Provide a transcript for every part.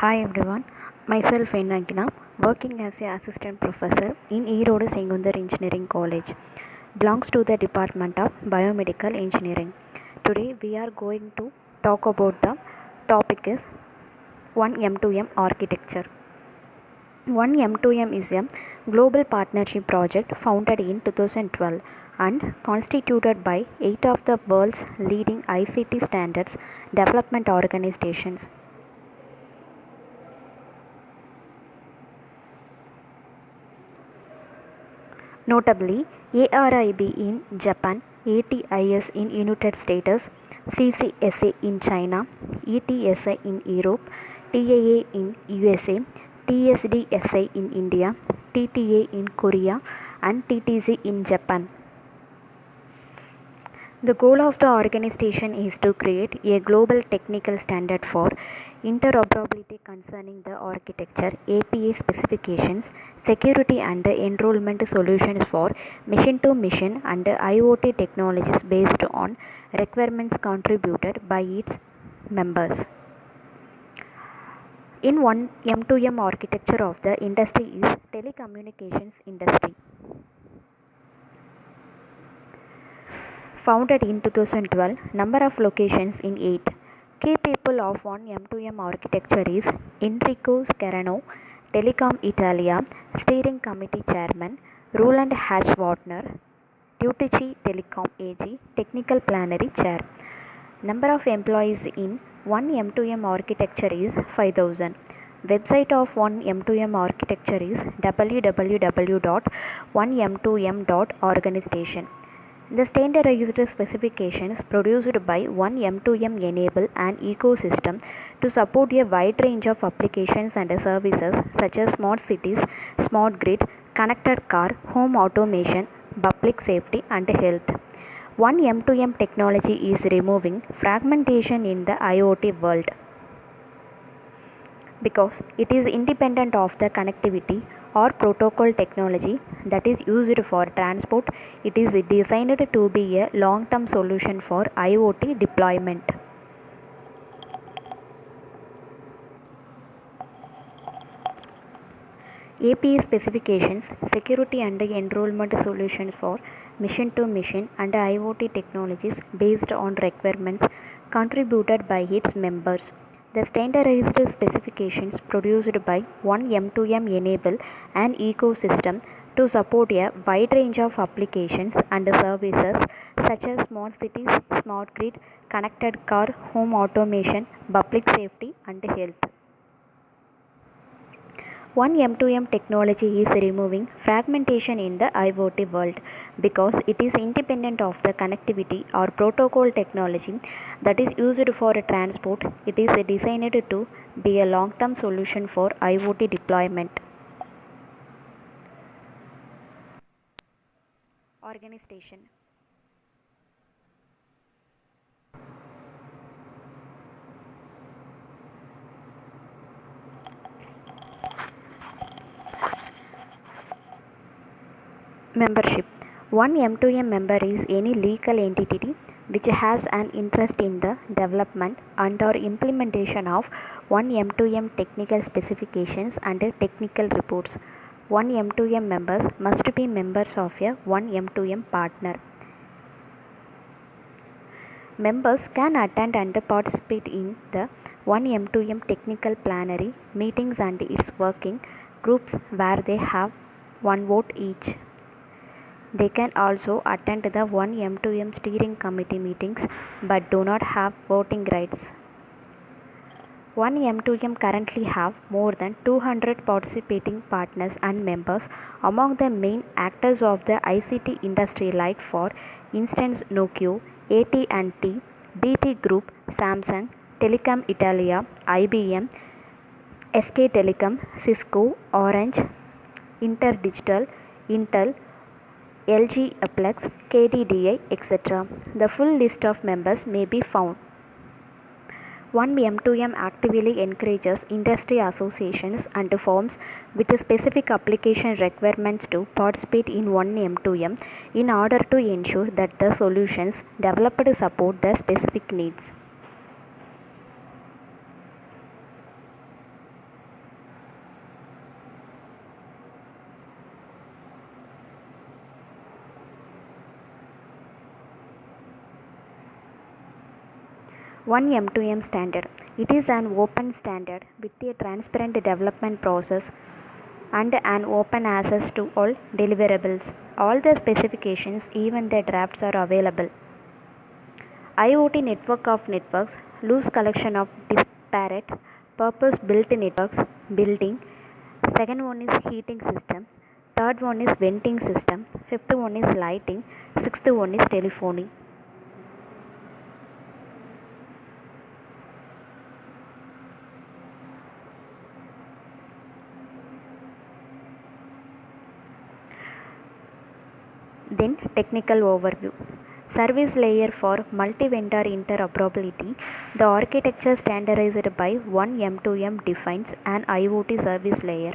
Hi everyone, myself Enagina, working as an assistant professor in Erode Sengundar Engineering College, belongs to the Department of Biomedical Engineering. Today we are going to talk about the topic is 1M2M architecture. 1M2M is a global partnership project founded in 2012 and constituted by 8 of the world's leading ICT standards development organizations. Notably, ARIB in Japan, ATIS in United States, CCSA in China, ETSA in Europe, TAA in USA, TSDSA in India, TTA in Korea, and TTC in Japan. The goal of the organization is to create a global technical standard for interoperability concerning the architecture, API specifications, security and enrollment solutions for mission-to-mission and IoT technologies based on requirements contributed by its members. In 1M2M architecture of the industry is telecommunications industry. Founded in 2012, number of locations in 8. Key people of 1M2M architecture is Enrico Scarano, Telecom Italia, Steering Committee Chairman, Roland Hatch-Wartner, Tutuci Telecom AG, Technical Plenary Chair. Number of employees in 1M2M architecture is 5000. Website of 1M2M architecture is www.1m2m.organization. The standardized specifications produced by 1M2M enable an ecosystem to support a wide range of applications and services such as smart cities, smart grid, connected car, home automation, public safety and health. 1M2M technology is removing fragmentation in the IoT world because it is independent of the connectivity or protocol technology that is used for transport. It is designed to be a long-term solution for IoT deployment. API specifications, security and enrollment solutions for mission-to-mission and IoT technologies based on requirements contributed by its members. The standardized specifications produced by 1M2M enable an ecosystem to support a wide range of applications and services such as smart cities, smart grid, connected car, home automation, public safety and health. 1M2M technology is removing fragmentation in the IoT world because it is independent of the connectivity or protocol technology that is used for transport. It is designed to be a long-term solution for IoT deployment. Organization. Membership. 1M2M member is any legal entity which has an interest in the development and or implementation of 1M2M technical specifications and technical reports. 1M2M members must be members of a 1M2M partner. Members can attend and participate in the 1M2M technical plenary meetings and its working groups where they have one vote each. They can also attend the 1M2M steering committee meetings but do not have voting rights. 1M2M currently have more than 200 participating partners and members among the main actors of the ICT industry like for instance Nokia, AT&T, BT Group, Samsung, Telecom Italia, IBM, SK Telecom, Cisco, Orange, Interdigital, Intel, LG Aplex, KDDI, etc. The full list of members may be found. 1M2M actively encourages industry associations and firms with specific application requirements to participate in 1M2M in order to ensure that the solutions developed support the specific needs. One M2M standard. It is an open standard with a transparent development process and an open access to all deliverables. All the specifications, even the drafts, are available. IoT network of networks, loose collection of disparate purpose built networks, building. Second one is heating system. Third one is venting system. Fifth one is lighting. Sixth one is telephony. Then technical overview. Service layer for multi-vendor interoperability. The architecture standardized by one M2M defines an IoT service layer.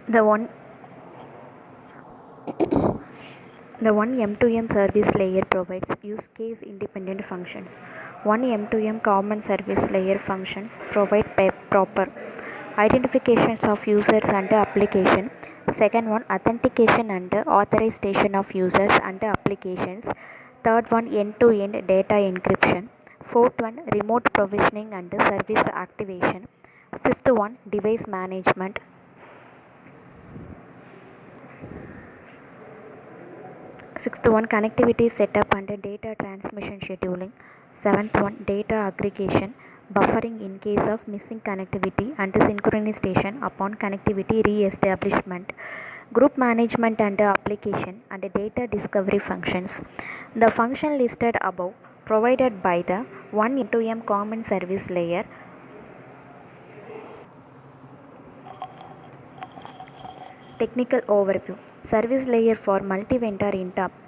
The one M2M service layer provides use case independent functions. One M2M common service layer functions provide proper identifications of users and application. Second one, authentication and authorization of users and applications. Third one, end-to-end data encryption. Fourth one, remote provisioning and service activation. Fifth one, device management. Sixth one, connectivity setup and data transmission scheduling. Seventh one, data aggregation, buffering in case of missing connectivity and synchronization upon connectivity re-establishment. Group management and application and data discovery functions. The function listed above provided by the one M2M common service layer. Technical overview. Service layer for multi-vendor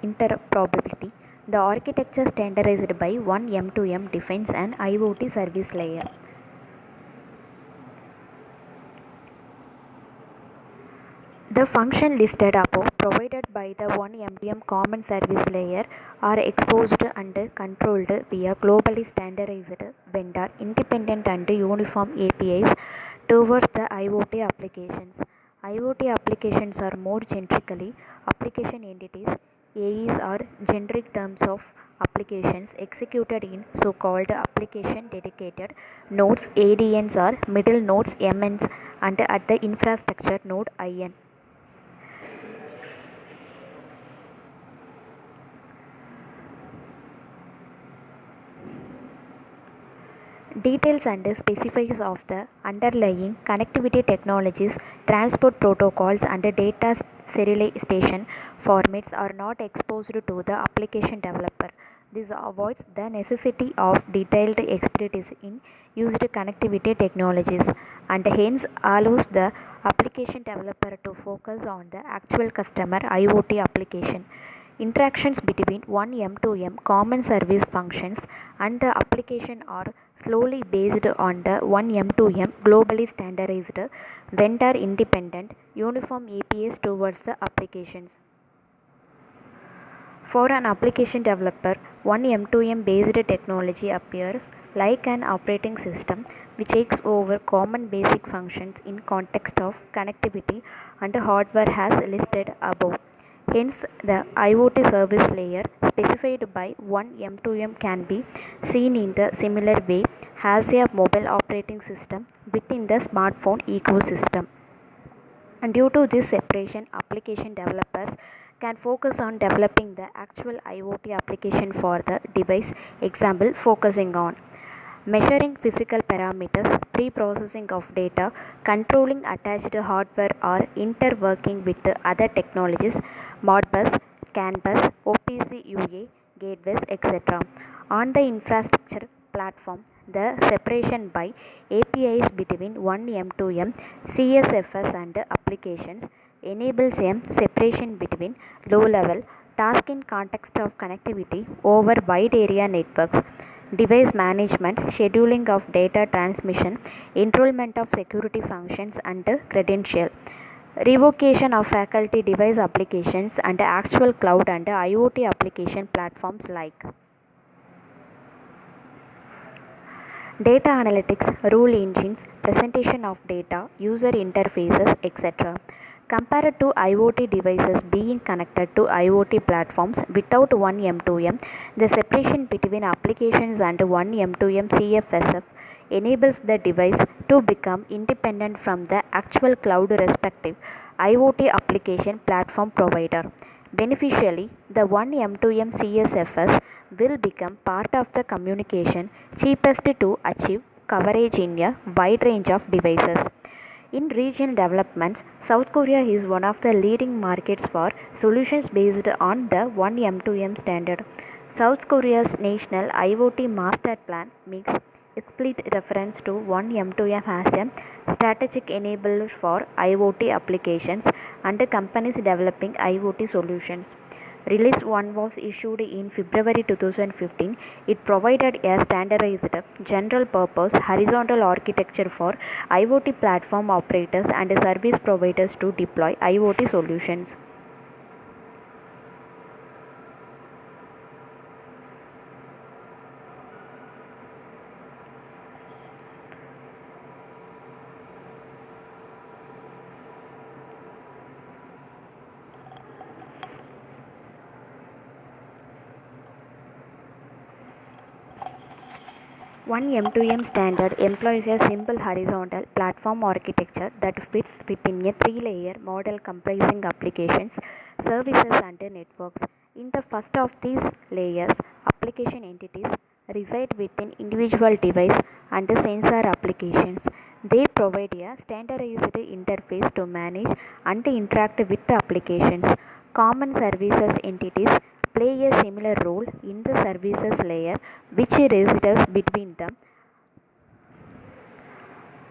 interoperability. The architecture standardized by one M2M defines an IoT service layer. The function listed above provided by the one M2M common service layer are exposed and controlled via globally standardized vendor independent and uniform APIs towards the IoT applications. IoT applications are more generically application entities. AEs are generic terms of applications executed in so-called application dedicated nodes. ADNs are middle nodes MNs and at the infrastructure node IN. Details and specifics of the underlying connectivity technologies, transport protocols and data serialization formats are not exposed to the application developer. This avoids the necessity of detailed expertise in used connectivity technologies and hence allows the application developer to focus on the actual customer IoT application. Interactions between one M2M common service functions and the application are slowly based on the one M2M globally standardized vendor independent uniform APIs towards the applications. For an application developer, one M2M based technology appears like an operating system which takes over common basic functions in context of connectivity and hardware as listed above. Hence, the IoT service layer specified by one M2M can be seen in the similar way as a mobile operating system within the smartphone ecosystem. And due to this separation, application developers can focus on developing the actual IoT application for the device. Example, focusing on measuring physical parameters, pre-processing of data, controlling attached hardware or interworking with the other technologies, Modbus, CAN bus, OPC UA, gateways, etc. On the infrastructure platform, the separation by APIs between one M2M, CSFS and applications enables a separation between low-level task in context of connectivity over wide area networks. device management, scheduling of data transmission, enrollment of security functions and credential, revocation of faculty device applications and actual cloud and IoT application platforms like data analytics, rule engines, presentation of data, user interfaces, etc. Compared to IoT devices being connected to IoT platforms without one M2M, the separation between applications and one M2M CFSF enables the device to become independent from the actual cloud respective IoT application platform provider. Beneficially, the one M2M CSFS will become part of the communication cheapest to achieve coverage in a wide range of devices. In regional developments, South Korea is one of the leading markets for solutions based on the one M2M standard. South Korea's National IoT Master Plan makes explicit reference to one M2M as a strategic enabler for IoT applications and companies developing IoT solutions. Release 1 was issued in February 2015. It provided a standardized, general purpose, horizontal architecture for IoT platform operators and service providers to deploy IoT solutions. One M2M standard employs a simple horizontal platform architecture that fits within a three-layer model comprising applications, services, and networks. In the first of these layers, application entities reside within individual device and sensor applications. They provide a standardized interface to manage and interact with the applications. Common services entities play a similar role in the services layer, which resides between the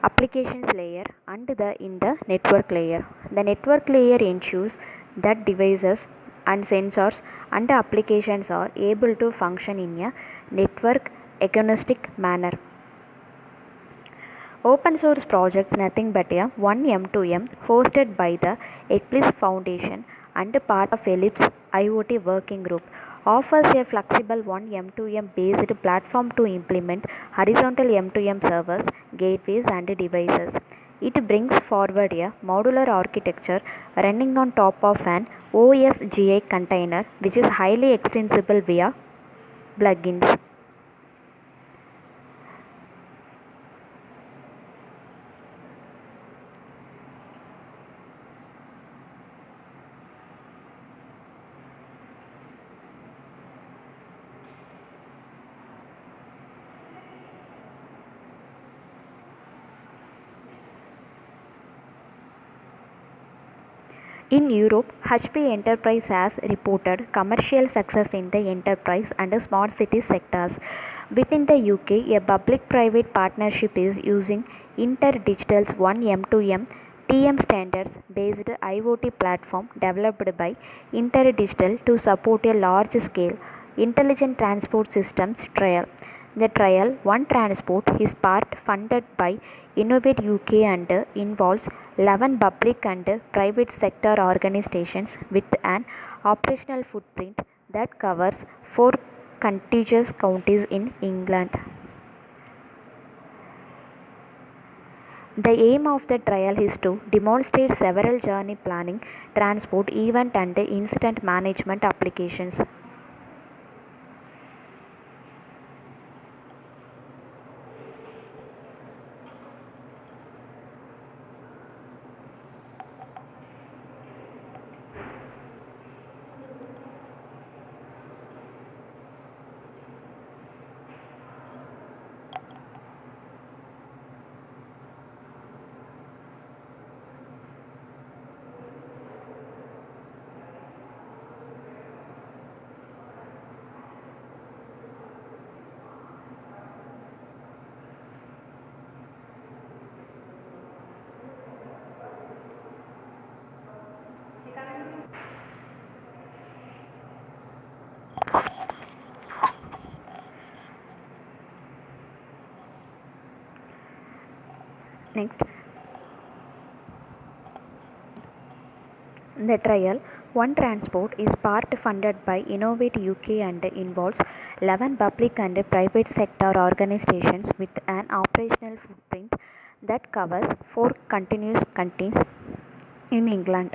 applications layer and the network layer. The network layer ensures that devices and sensors and applications are able to function in a network agnostic manner. Open source projects nothing but a one M2M hosted by the Eclipse Foundation and part of Ellipse IoT working group offers a flexible one M2M based platform to implement horizontal M2M servers, gateways and devices. It brings forward a modular architecture running on top of an OSGI container which is highly extensible via plugins. In Europe, HP Enterprise has reported commercial success in the enterprise and smart city sectors. Within the UK, a public-private partnership is using InterDigital's one M2M TM standards based IoT platform developed by InterDigital to support a large scale intelligent transport systems trial. The trial, One Transport, is part funded by Innovate UK and involves 11 public and private sector organizations with an operational footprint that covers 4 contiguous counties in England. The aim of the trial is to demonstrate several journey planning, transport, event, and incident management applications. Next, the trial One Transport is part funded by Innovate UK and involves 11 public and private sector organizations with an operational footprint that covers 4 continuous countries in England.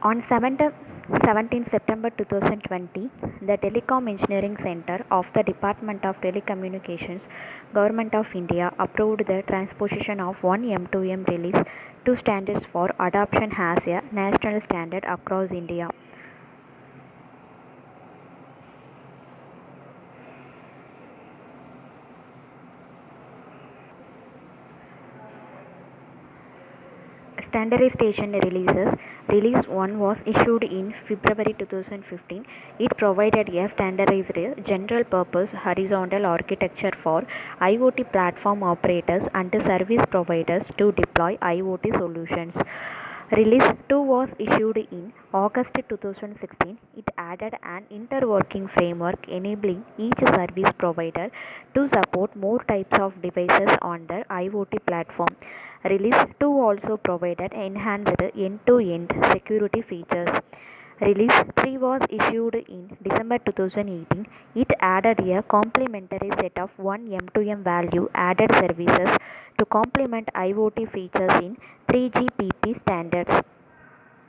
On 17 September 2020, the Telecom Engineering Centre of the Department of Telecommunications, Government of India approved the transposition of one M2M release to standards for adoption as a national standard across India. Standardization releases. Release 1 was issued in February 2015. It provided a standardized general purpose horizontal architecture for IoT platform operators and service providers to deploy IoT solutions. Release 2 was issued in August 2016. It added an interworking framework enabling each service provider to support more types of devices on their IoT platform. Release 2 also provided enhanced end-to-end security features. Release 3 was issued in December 2018. It added a complementary set of one M2M value added services to complement IoT features in 3GPP standards.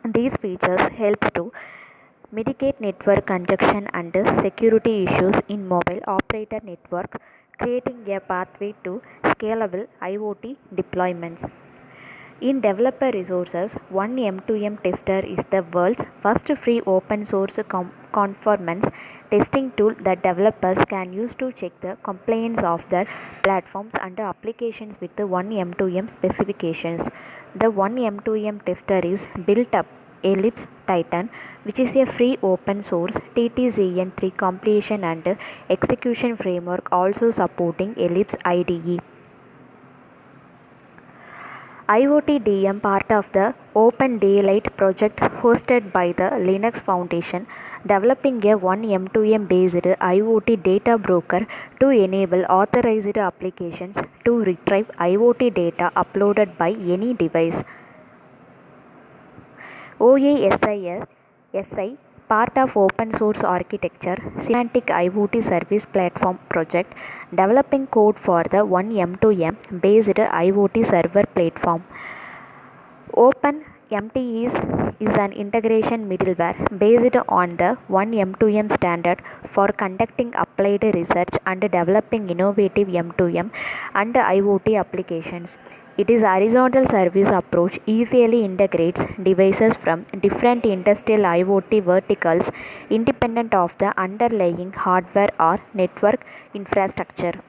These features help to mitigate network congestion and security issues in mobile operator network, creating a pathway to scalable IoT deployments. In developer resources, one M2M tester is the world's first free open source conformance testing tool that developers can use to check the compliance of their platforms and applications with the one M2M specifications. The one M2M tester is built up Ellipse Titan, which is a free open source TTCN3 compilation and execution framework also supporting Ellipse IDE. IoT DM, part of the Open Daylight project hosted by the Linux Foundation, developing a one M2M based IoT data broker to enable authorized applications to retrieve IoT data uploaded by any device. OASI, part of open source architecture, Semantic IoT Service Platform project, developing code for the one M2M based IoT server platform. OpenMT is an integration middleware based on the one M2M standard for conducting applied research and developing innovative M2M and IoT applications. It is a horizontal service approach easily integrates devices from different industrial IoT verticals independent of the underlying hardware or network infrastructure.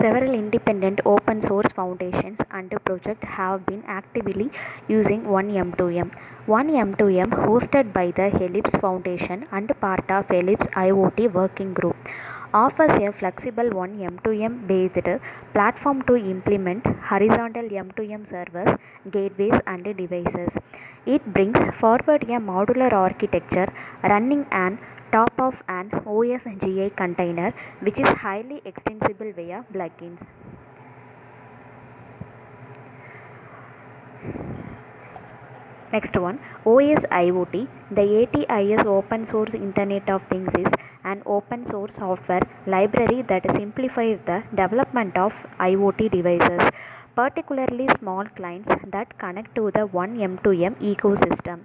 Several independent open source foundations and projects have been actively using 1M2M. 1M2M, hosted by the Ellipse Foundation and part of Ellipse IoT Working Group, offers a flexible 1M2M based platform to implement horizontal M2M servers, gateways, and devices. It brings forward a modular architecture running on top of an OSGI container, which is highly extensible via plugins. Next one, OS IoT. The ATIS open source Internet of Things is an open source software library that simplifies the development of IoT devices, particularly small clients that connect to the 1M2M ecosystem.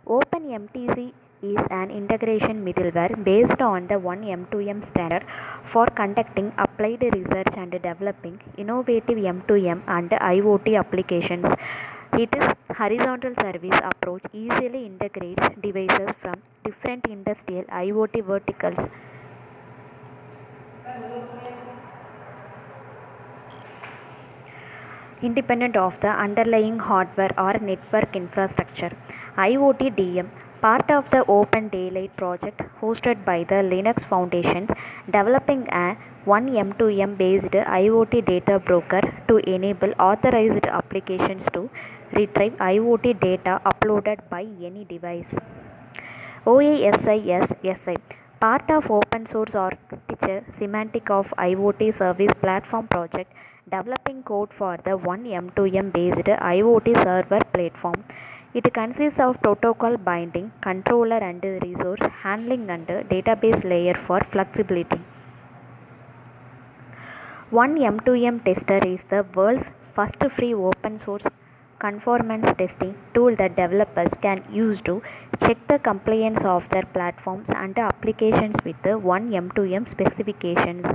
OpenMTC is an integration middleware based on the 1M2M standard for conducting applied research and developing innovative M2M and IoT applications. Its horizontal service approach easily integrates devices from different industrial IoT verticals independent of the underlying hardware or network infrastructure. IoT DM, part of the Open Daylight project hosted by the Linux Foundation, developing a 1M2M based IoT data broker to enable authorized applications to retrieve IoT data uploaded by any device. OASIS, part of open source architecture semantic of IoT service platform project, developing code for the 1M2M based IoT server platform. It consists of protocol binding, controller and resource handling and database layer for flexibility. 1M2M Tester is the world's first free open source conformance testing tool that developers can use to check the compliance of their platforms and applications with the 1M2M specifications.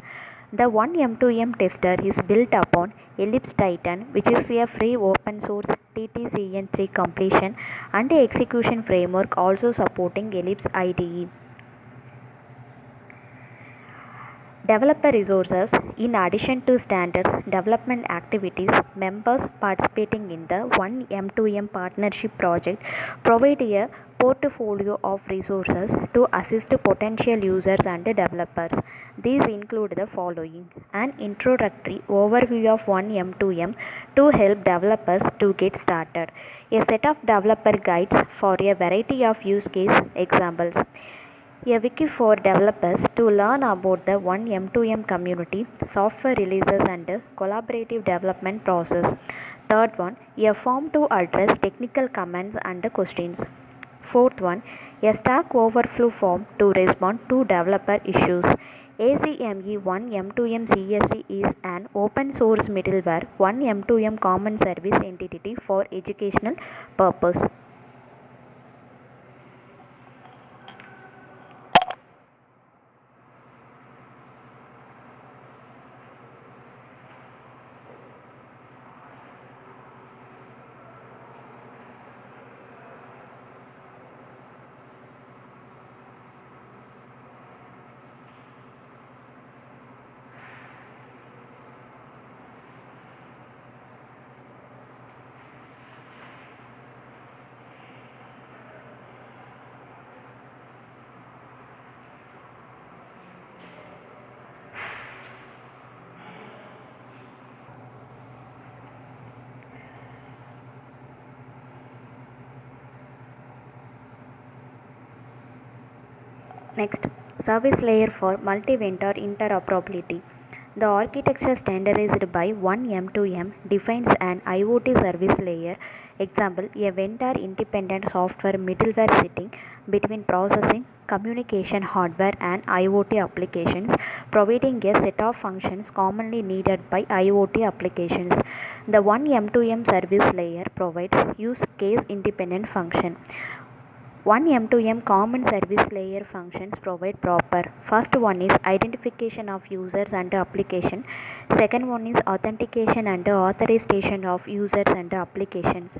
The 1M2M tester is built upon Ellipse Titan, which is a free open source TTCN3 completion and execution framework also supporting Ellipse IDE. Developer resources. In addition to standards development activities, members participating in the 1M2M partnership project provide a portfolio of resources to assist potential users and developers. These include the following: an introductory overview of 1M2M to help developers to get started, a set of developer guides for a variety of use case examples, a wiki for developers to learn about the 1M2M community, software releases and collaborative development process. Third one, a form to address technical comments and questions. Fourth one, a Stack Overflow form to respond to developer issues. ACME 1M2M CSE is an open source middleware 1M2M common service entity for educational purpose. Next, service layer for multi-vendor interoperability. The architecture standardized by 1M2M defines an IoT service layer. Example, a vendor independent software middleware sitting between processing, communication hardware and IoT applications, providing a set of functions commonly needed by IoT applications. The 1M2M service layer provides use case independent function. 1M2M common service layer functions provide proper. First one is identification of users and application. Second one is authentication and authorization of users and applications.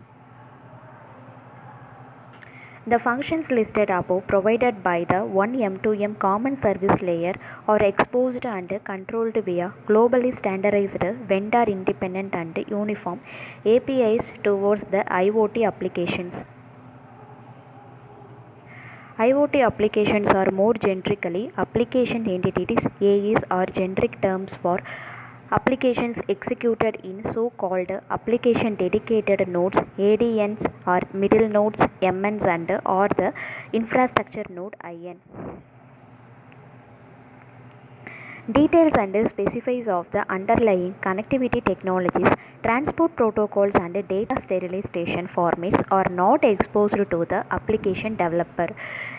The functions listed above provided by the 1M2M common service layer are exposed and controlled via globally standardized, vendor independent and uniform APIs towards the IoT applications. IoT applications are more generically application entities. AEs are generic terms for applications executed in so-called application dedicated nodes. ADNs are middle nodes, MNs and or the infrastructure node IN. Details and specifies of the underlying connectivity technologies, transport protocols and data sterilization formats are not exposed to the application developer.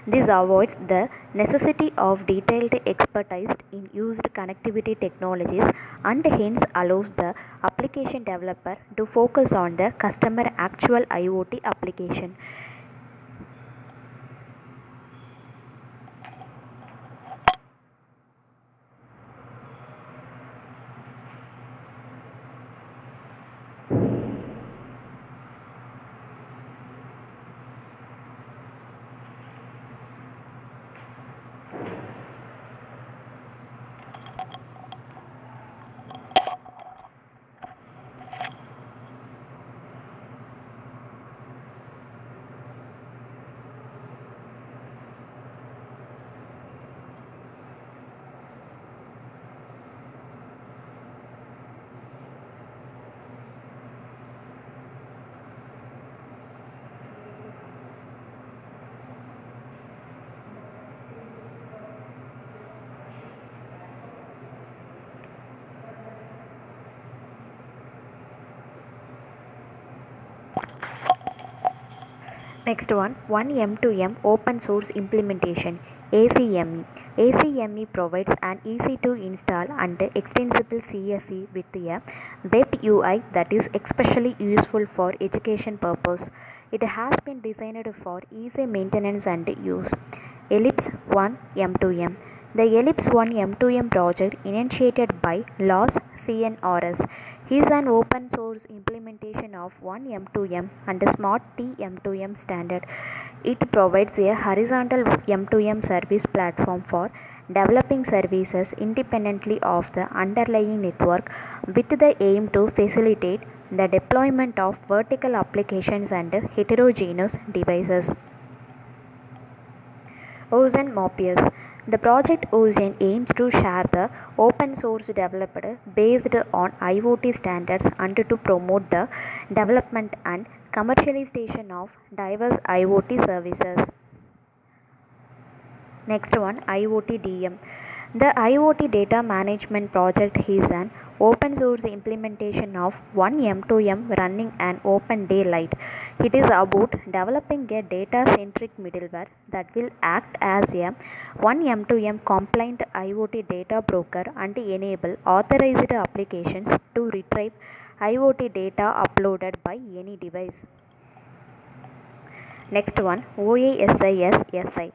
This avoids the necessity of detailed expertise in used connectivity technologies and hence allows the application developer to focus on the customer actual IoT application. Next one, 1M2M open source implementation, ACME. ACME provides an easy to install and extensible CSE with a web UI that is especially useful for education purpose. It has been designed for easy maintenance and use. Ellipse 1 M2M. The Ellipse 1 M2M project, initiated by Loss CNRS, is an open source implementation of 1M2M and a Smart T M2M standard. It provides a horizontal M2M service platform for developing services independently of the underlying network with the aim to facilitate the deployment of vertical applications and heterogeneous devices. Ocean Mobius. The project Ocean aims to share the open source developed based on IoT standards and to promote the development and commercialization of diverse IoT services. Next one, IoT DM. The IoT data management project is an open source implementation of 1M2M running an open daylight. It is about developing a data centric middleware that will act as a 1M2M compliant IoT data broker and enable authorized applications to retrieve IoT data uploaded by any device. Next one, OASIS SI.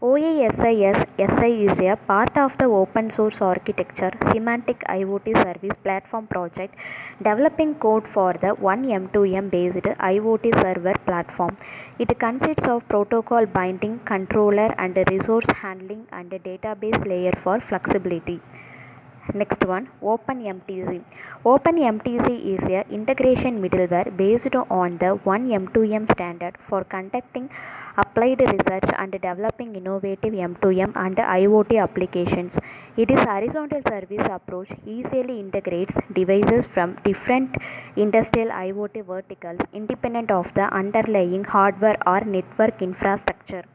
OASIS SI is a part of the open source architecture Semantic IoT Service Platform project developing code for the 1M2M based IoT server platform. It consists of protocol binding, controller and resource handling and a database layer for flexibility. Next one, OpenMTC. OpenMTC is a integration middleware based on the 1M2M standard for conducting applied research and developing innovative M2M and IoT applications. It is horizontal service approach easily integrates devices from different industrial IoT verticals independent of the underlying hardware or network infrastructure.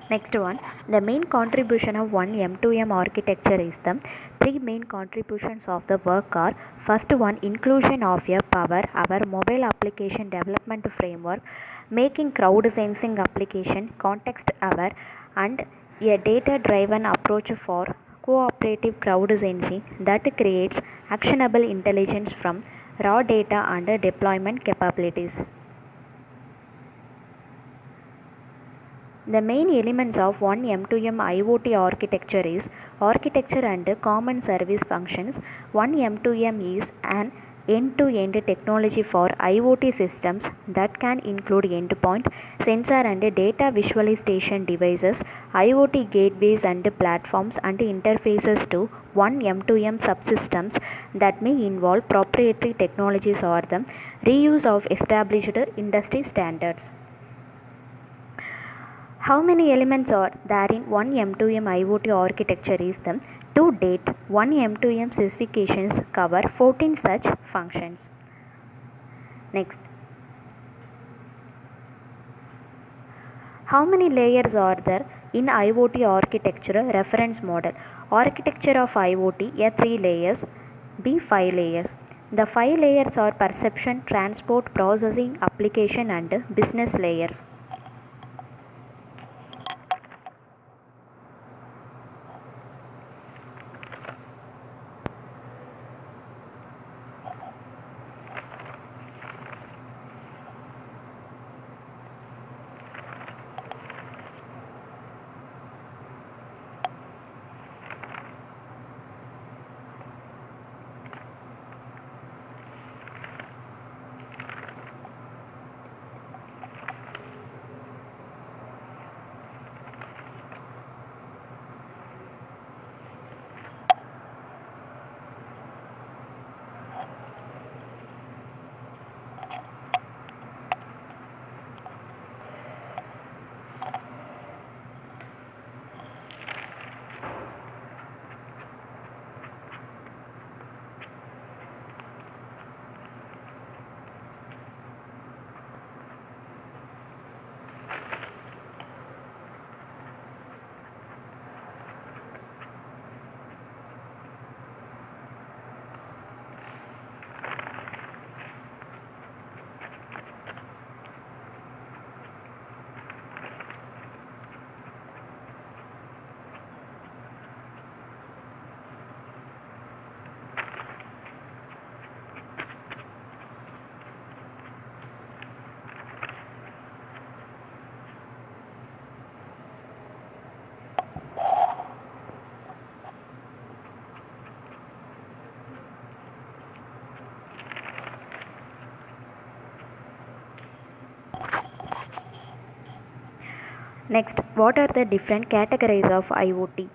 Next one, the main contribution of one M2M architecture is the three main contributions of the work are: first one, inclusion of a power, our mobile application development framework, making crowd sensing application context aware and a data driven approach for cooperative crowd sensing that creates actionable intelligence from raw data and deployment capabilities. The main elements of one M2M IoT architecture is architecture and common service functions. One M2M is an end-to-end technology for IoT systems that can include endpoint, sensor and data visualization devices, IoT gateways and platforms and interfaces to one M2M subsystems that may involve proprietary technologies or the reuse of established industry standards. How many elements are there in one M2M IoT architecture is the to date one M2M specifications cover 14 such functions. Next, how many layers are there in IoT architecture reference model? Architecture of IoT A 3 layers, B 5 layers. The 5 layers are perception, transport, processing, application and business layers. Next, what are the different categories of IoT?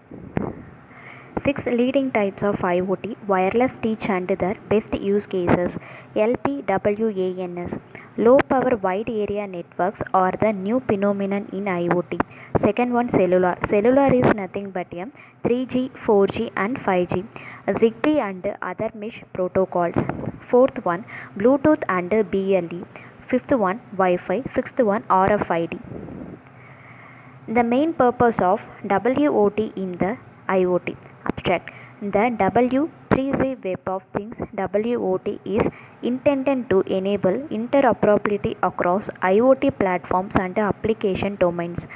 6 leading types of IoT, wireless teach and their best use cases. LPWANs, low power wide area networks are the new phenomenon in IoT. Second one, cellular. Cellular is nothing but a 3G, 4G and 5G, Zigbee and other mesh protocols. Fourth one, Bluetooth and BLE. Fifth one, Wi-Fi. Sixth one, RFID. The main purpose of WOT in the IoT. Abstract. The W3C Web of Things WOT is intended to enable interoperability across IoT platforms and application domains.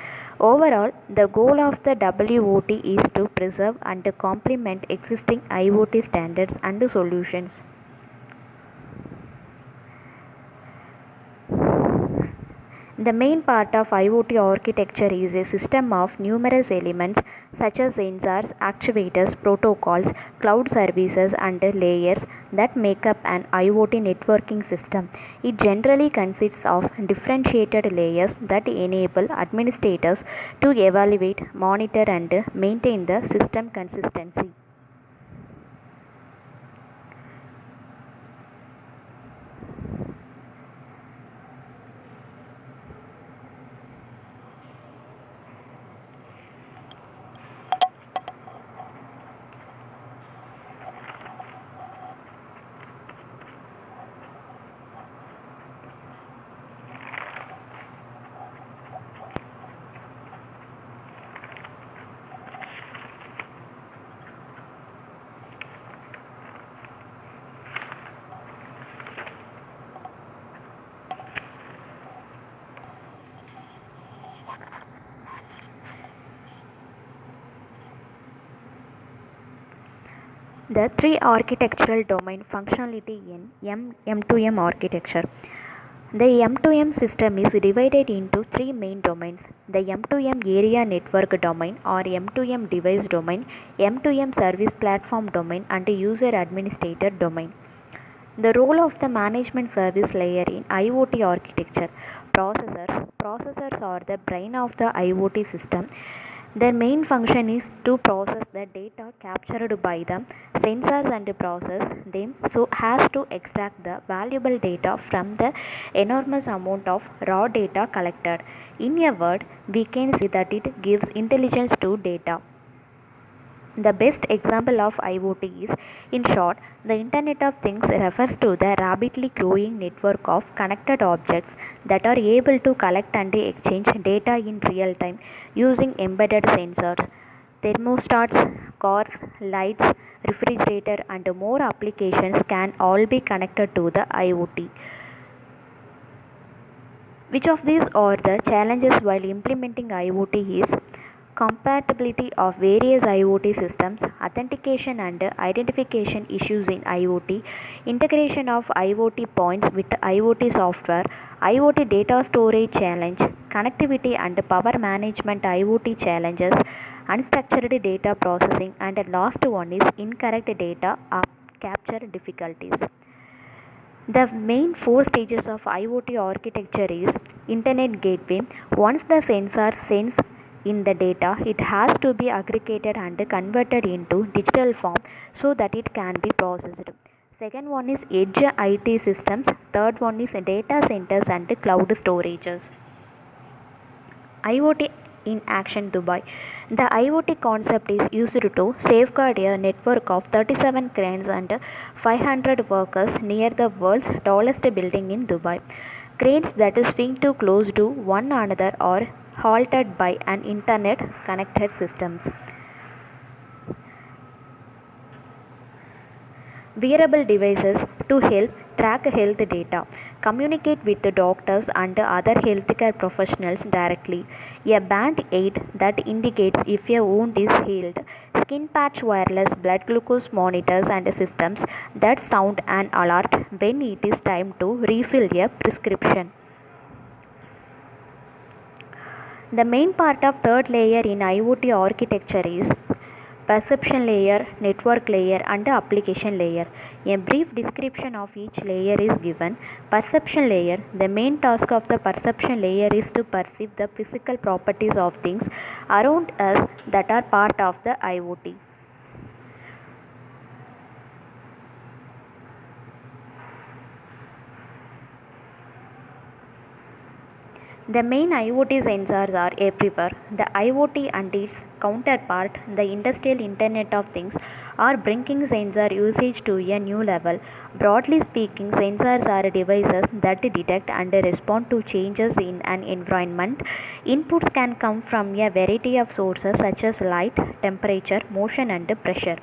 Overall, the goal of the WOT is to preserve and complement existing IoT standards and solutions. The main part of IoT architecture is a system of numerous elements such as sensors, actuators, protocols, cloud services, and layers that make up an IoT networking system. It generally consists of differentiated layers that enable administrators to evaluate, monitor, and maintain the system consistency. The three architectural domain functionality in M2M architecture. The M2M system is divided into three main domains: the M2M area network domain or M2M device domain, M2M service platform domain, and user administrator domain. The role of the management service layer in IoT architecture. Processors are the brain of the IoT system. Their main function is to process the data captured by the sensors and process them so as to extract the valuable data from the enormous amount of raw data collected. In a word, we can say that it gives intelligence to data. The best example of IoT is, in short, the Internet of Things refers to the rapidly growing network of connected objects that are able to collect and exchange data in real time using embedded sensors. Thermostats, cars, lights, refrigerator, and more applications can all be connected to the IoT. Which of these are the challenges while implementing IoT is compatibility of various IoT systems, authentication and identification issues in IoT, integration of IoT points with IoT software, IoT data storage challenge, connectivity and power management IoT challenges, unstructured data processing, and the last one is incorrect data capture difficulties. The main four stages of IoT architecture is Internet Gateway. Once the sensor sends in the data, it has to be aggregated and converted into digital form so that it can be processed. Second one is Edge IT systems. Third one is data centers and cloud storages. IoT in Action Dubai. The IoT concept is used to safeguard a network of 37 cranes and 500 workers near the world's tallest building in Dubai. Cranes that swing too close to one another are halted by an internet connected systems. Wearable devices to help track health data, communicate with the doctors and other healthcare professionals directly, a band aid that indicates if a wound is healed, skin patch wireless blood glucose monitors and systems that sound an alert when it is time to refill a prescription. The main part of third layer in IoT architecture is perception layer, network layer, and application layer. A brief description of each layer is given. Perception layer. The main task of the perception layer is to perceive the physical properties of things around us that are part of the IoT. The main IoT sensors are everywhere. The IoT and its counterpart, the Industrial Internet of Things, are bringing sensor usage to a new level. Broadly speaking, sensors are devices that detect and respond to changes in an environment. Inputs can come from a variety of sources such as light, temperature, motion, and pressure.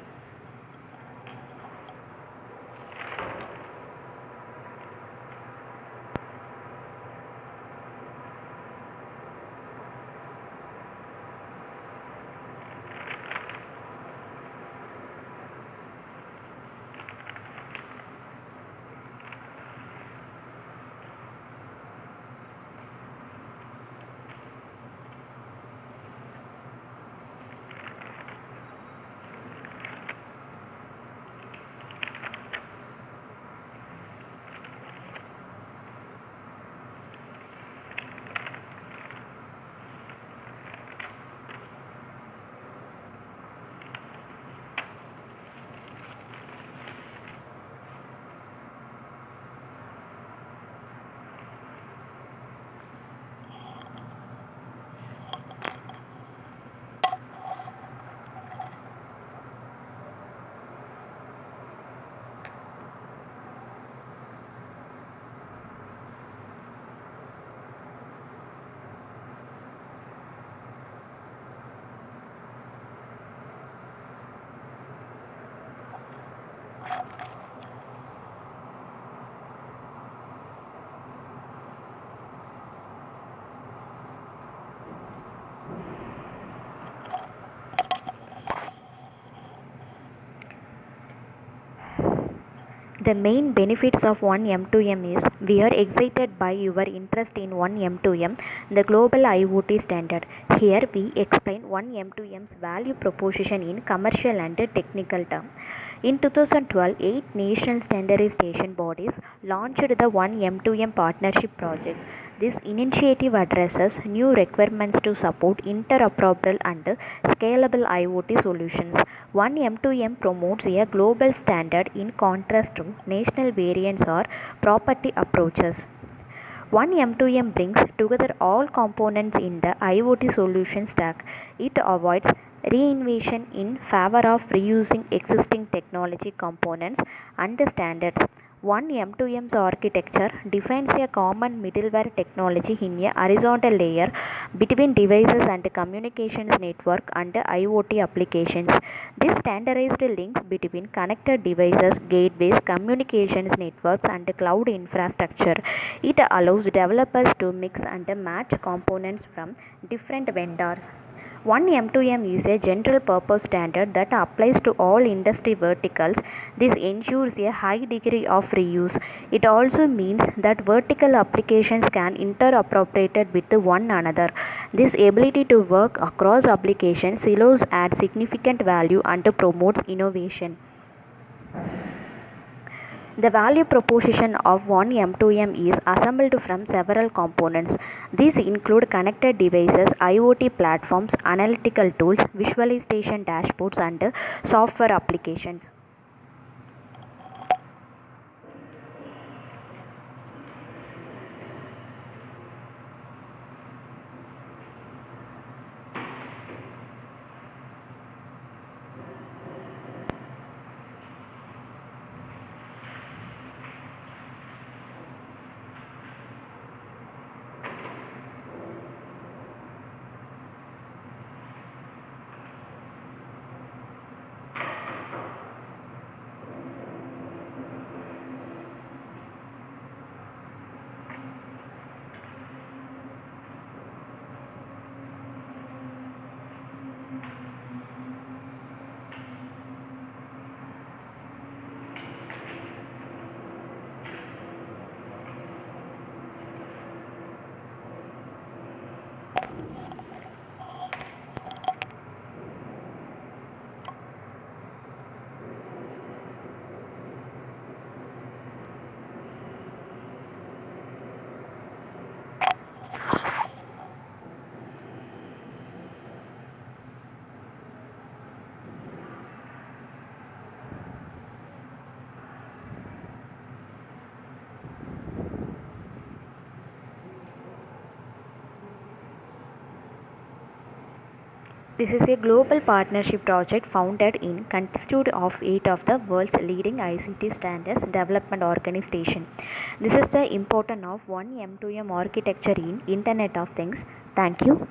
The main benefits of 1M2M is we are excited by your interest in 1M2M, the global IoT standard. Here we explain 1M2M's value proposition in commercial and technical terms. In 2012, 8 national standardization bodies launched the 1M2M partnership project. This initiative addresses new requirements to support interoperable and scalable IoT solutions. 1M2M promotes a global standard in contrast to national variants or property approaches. 1M2M brings together all components in the IoT solution stack. It avoids reinvention in favor of reusing existing technology components and standards. 1M2M's architecture defines a common middleware technology in a horizontal layer between devices and communications network and IoT applications. This standardized links between connected devices, gateways, communications networks, and cloud infrastructure. It allows developers to mix and match components from different vendors. 1M2M is a general purpose standard that applies to all industry verticals. This ensures a high degree of reuse. It also means that vertical applications can interoperate with one another. This ability to work across application silos adds significant value and promotes innovation. The value proposition of 1M2M is assembled from several components. These include connected devices, IoT platforms, analytical tools, visualization dashboards, and software applications. This is a global partnership project founded in consisted of 8 of the world's leading ICT standards development organization. This is the importance of 1M2M architecture in Internet of Things. Thank you.